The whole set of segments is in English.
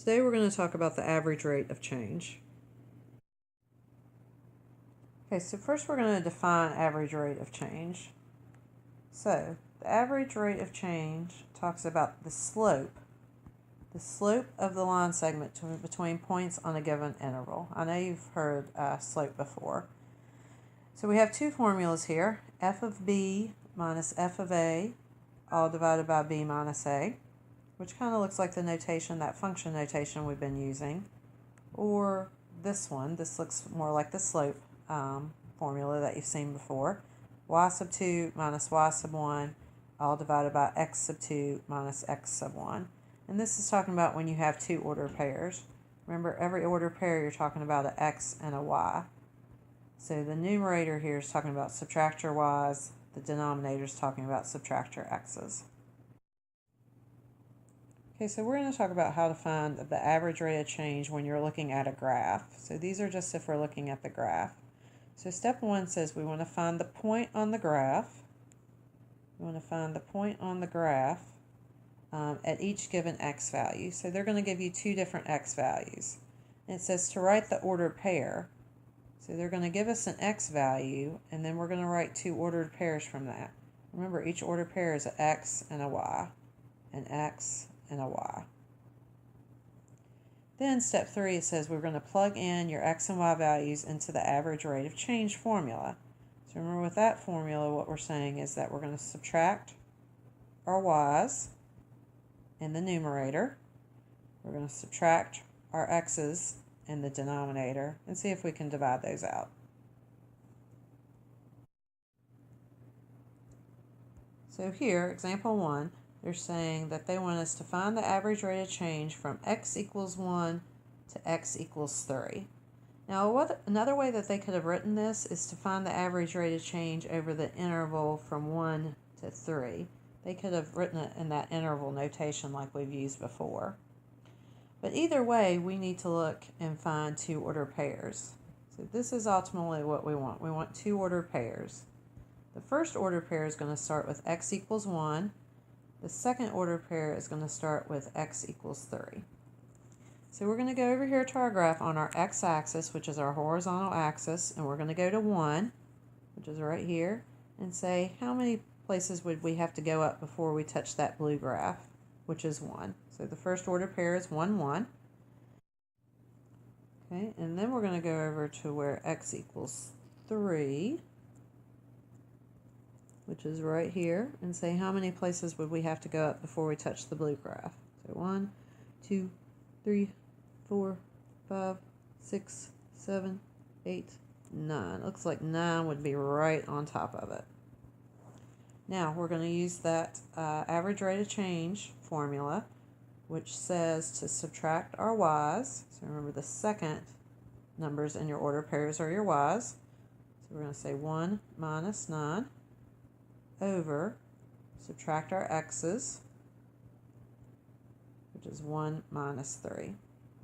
Today we're going to talk about the average rate of change. Okay, so first we're going to define average rate of change. So the average rate of change talks about the slope of the line segment between points on a given interval. I know you've heard slope before. So we have two formulas here, f of b minus f of a, all divided by b minus a, which kind of looks like the notation, that function notation we've been using, or this one. This looks more like the slope formula that you've seen before. Y sub 2 minus y sub 1, all divided by x sub 2 minus x sub 1. And this is talking about when you have two ordered pairs. Remember, every ordered pair you're talking about an x and a y. So the numerator here is talking about subtract your y's. The denominator is talking about subtract your x's. Okay, so we're going to talk about how to find the average rate of change when you're looking at a graph. So these are just if we're looking at the graph. So step 1 says we want to find the point on the graph. We want to find the point on the graph at each given x value. So they're going to give you two different x values. And it says to write the ordered pair. So they're going to give us an x value, and then we're going to write two ordered pairs from that. Remember, each ordered pair is an x and a y, an x and a y. Then step 3, it says we're going to plug in your x and y values into the average rate of change formula. So remember, with that formula, what we're saying is that we're going to subtract our y's in the numerator. We're going to subtract our x's in the denominator and see if we can divide those out. So here, example 1, they're saying that they want us to find the average rate of change from x equals 1 to x equals 3. Now, another way that they could have written this is to find the average rate of change over the interval from 1 to 3. They could have written it in that interval notation like we've used before. But either way, we need to look and find two ordered pairs. So this is ultimately what we want. We want two ordered pairs. The first ordered pair is going to start with x equals 1. The second ordered pair is going to start with x equals 3. So we're going to go over here to our graph on our x-axis, which is our horizontal axis, and we're going to go to 1, which is right here, and say how many places would we have to go up before we touch that blue graph, which is 1. So the first ordered pair is 1, 1. Okay, and then we're going to go over to where x equals 3, which is right here, and say how many places would we have to go up before we touch the blue graph. So 1, 2, 3, 4, 5, 6, 7, 8, 9. Looks like 9 would be right on top of it. Now we're going to use that average rate of change formula, which says to subtract our y's. So remember, the second numbers in your order pairs are your y's. So we're going to say 1 minus 9 over, subtract our x's, which is 1 minus 3.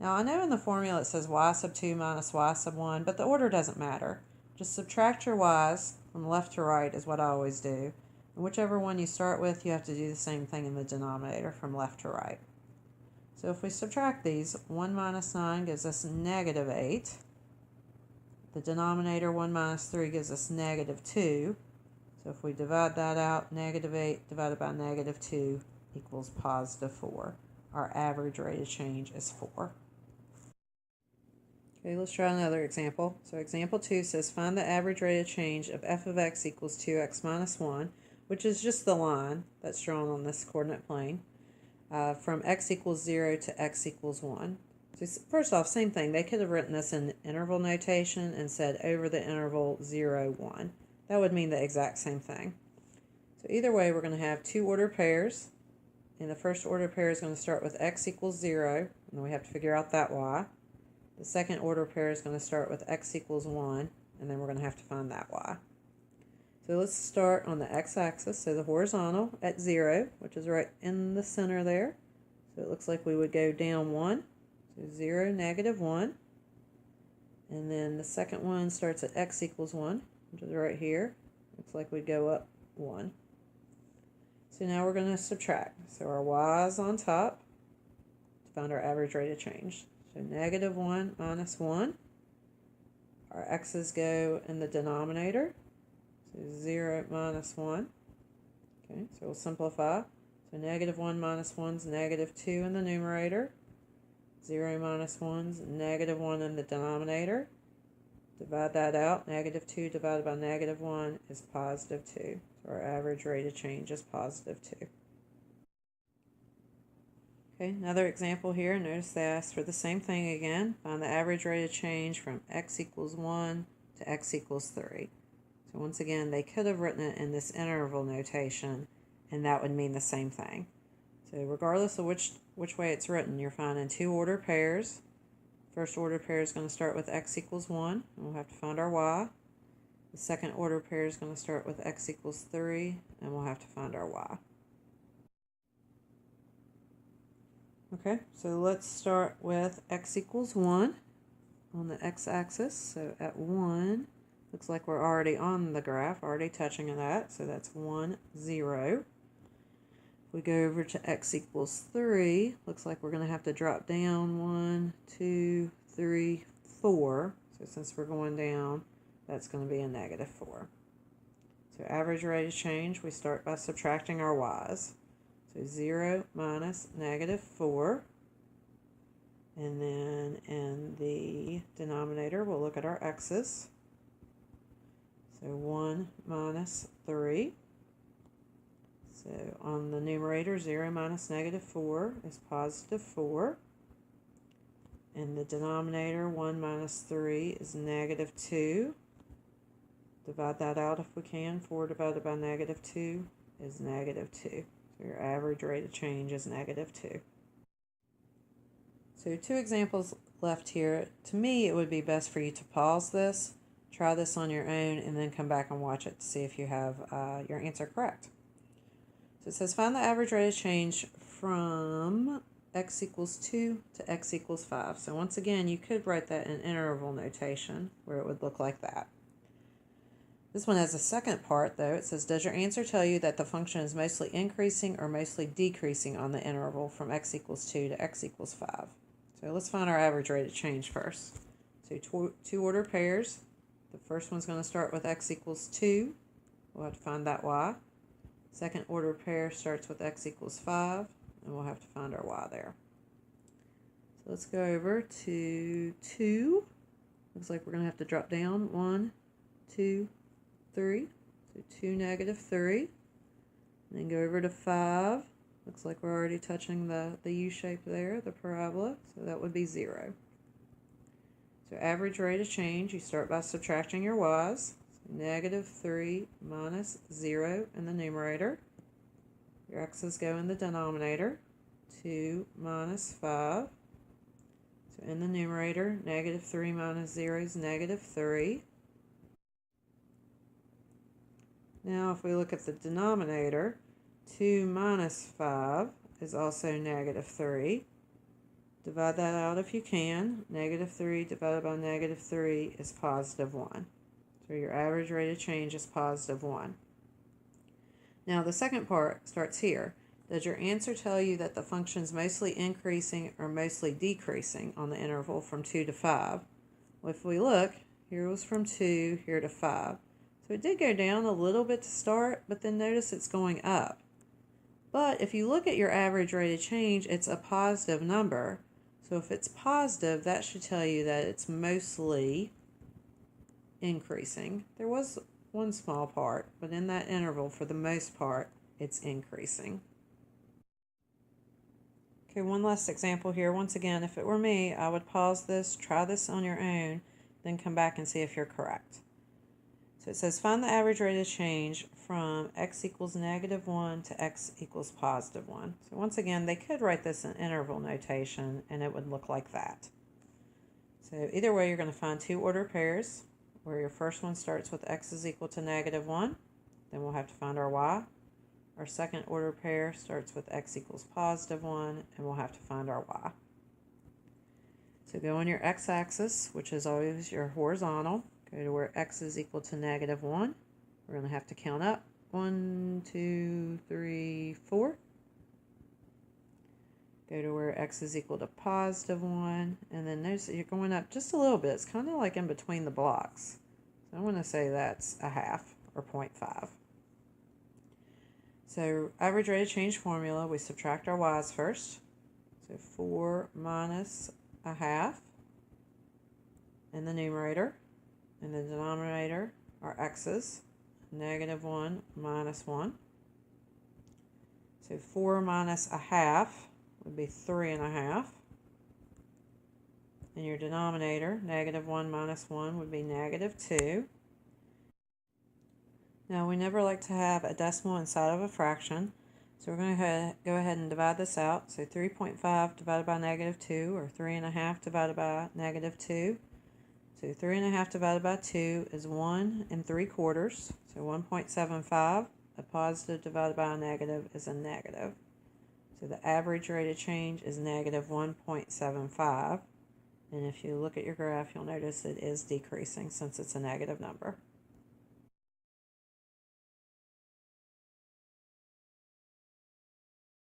Now I know in the formula it says y sub 2 minus y sub 1, but the order doesn't matter. Just subtract your y's from left to right is what I always do. And whichever one you start with, you have to do the same thing in the denominator from left to right. So if we subtract these, 1 minus 9 gives us negative 8. The denominator, 1 minus 3, gives us negative 2. So if we divide that out, negative 8 divided by negative 2 equals positive 4. Our average rate of change is 4. Okay, let's try another example. So example 2 says find the average rate of change of f of x equals 2x minus 1, which is just the line that's drawn on this coordinate plane, from x equals 0 to x equals 1. So first off, same thing. They could have written this in interval notation and said over the interval 0, 1. That would mean the exact same thing. So either way, we're going to have two ordered pairs. And the first ordered pair is going to start with x equals 0, and then we have to figure out that y. The second ordered pair is going to start with x equals 1, and then we're going to have to find that y. So let's start on the x-axis, so the horizontal at 0, which is right in the center there. So it looks like we would go down 1, so 0, negative 1. And then the second one starts at x equals 1, which is right here. Looks like we'd go up 1. So now we're going to subtract. So our y is on top. find our average rate of change. So negative 1 minus 1. Our x's go in the denominator. So 0 minus 1. Okay, so we'll simplify. So negative 1 minus 1 is negative 2 in the numerator. 0 minus 1 is negative 1 in the denominator. Divide that out. Negative 2 divided by negative 1 is positive 2. So our average rate of change is positive 2. Okay, another example here. Notice they asked for the same thing again. Find the average rate of change from x equals 1 to x equals 3. So once again, they could have written it in this interval notation, and that would mean the same thing. So regardless of which way it's written, you're finding two order pairs. First order pair is going to start with x equals 1, and we'll have to find our y. The second order pair is going to start with x equals 3, and we'll have to find our y. Okay, so let's start with x equals 1 on the x-axis. So at 1, looks like we're already on the graph, already touching that, so that's 1, 0. We go over to x equals 3, looks like we're going to have to drop down 1, 2, 3, 4. So since we're going down, that's going to be a negative 4. So average rate of change, we start by subtracting our y's. So 0 minus negative 4. And then in the denominator, we'll look at our x's. So 1 minus 3. So on the numerator, 0 minus negative 4 is positive 4. In the denominator, 1 minus 3 is negative 2. Divide that out if we can. 4 divided by negative 2 is negative 2. So your average rate of change is negative 2. So 2 examples left here. To me, it would be best for you to pause this, try this on your own, and then come back and watch it to see if you have your answer correct. So it says find the average rate of change from x equals 2 to x equals 5. So once again, you could write that in interval notation where it would look like that. This one has a second part though. It says, does your answer tell you that the function is mostly increasing or mostly decreasing on the interval from x equals 2 to x equals 5? So let's find our average rate of change first. So two order pairs. The first one's going to start with x equals 2. We'll have to find that y. Second order pair starts with x equals 5, and we'll have to find our y there. So let's go over to 2. Looks like we're going to have to drop down 1, 2, 3. So 2, negative 3. And then go over to 5. Looks like we're already touching the U shape there, the parabola. So that would be 0. So average rate of change, you start by subtracting your y's. Negative 3 minus 0 in the numerator. Your x's go in the denominator. 2 minus 5. So in the numerator, negative 3 minus 0 is negative 3. Now if we look at the denominator, 2 minus 5 is also negative 3. Divide that out if you can. Negative 3 divided by negative 3 is positive 1. So your average rate of change is positive 1. Now the second part starts here. Does your answer tell you that the function is mostly increasing or mostly decreasing on the interval from 2 to 5? Well, if we look, here was from 2, here to 5. So it did go down a little bit to start, but then notice it's going up. But if you look at your average rate of change, it's a positive number. So if it's positive, that should tell you that it's mostly increasing. There was one small part, but in that interval, for the most part, it's increasing. Okay, one last example here. Once again, if it were me, I would pause this, try this on your own, then come back and see if you're correct. So it says find the average rate of change from x equals negative 1 to x equals positive 1. So once again, they could write this in interval notation, and it would look like that. So either way, you're going to find two order pairs, where your first one starts with x is equal to negative 1. Then we'll have to find our y. Our second order pair starts with x equals positive 1, and we'll have to find our y. So go on your x-axis, which is always your horizontal. Go to where x is equal to negative 1. We're going to have to count up. 1, 2, 3, 4. Go to where x is equal to positive 1, and then notice that you're going up just a little bit. It's kind of like in between the blocks. So I want to say that's a half, or 0.5. So average rate of change formula, we subtract our y's first. So 4 minus a half in the numerator. In the denominator are x's, -1 minus 1. So 4 minus a half would be 3.5. In your denominator, -1 minus 1 would be -2. Now we never like to have a decimal inside of a fraction, so we're going to go ahead and divide this out. So 3.5 divided by -2, or 3.5 divided by -2. So 3.5 divided by 2 is 1 3/4, so 1.75. A positive divided by a negative is a negative. So the average rate of change is -1.75. And if you look at your graph, you'll notice it is decreasing since it's a negative number.